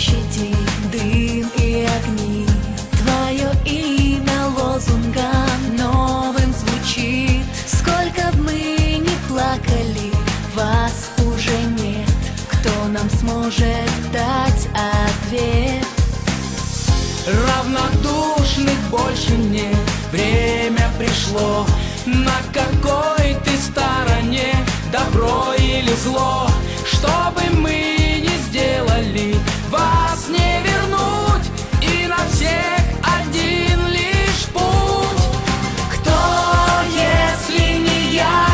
площади дым и огни. Твое имя лозунгом новым звучит. Сколько б мы ни плакали, вас уже нет. Кто нам сможет дать ответ? Равнодушных больше нет. Время пришло. На какой ты стороне, добро или зло? Что бы мы ни сделали, вас не вернуть. И на всех один лишь путь. Кто, если не я,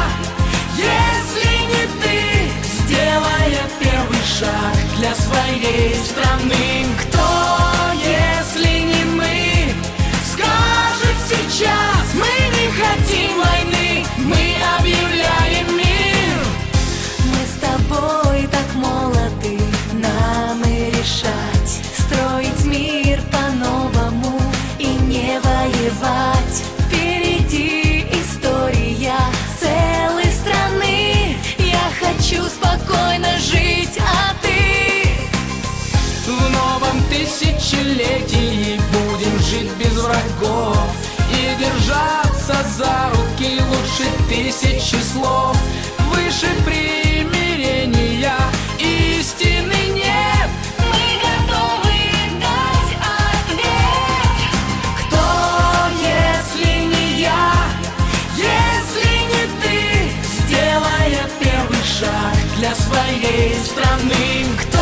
если не ты, сделая первый шаг для своей страны? Кто, если не мы, скажет сейчас: мы не хотим войны, мы объявляем мир. Мы с тобой так молоды, нам и решать, строить мир по-новому и не воевать. Впереди история целой страны. Я хочу спокойно жить, а ты? В новом тысячелетии будем жить без врагов и держаться за руки лучше тысячи слов. Выше примирения истины нет. Мы готовы дать ответ. Кто, если не я, если не ты, сделая первый шаг для своей страны? Кто,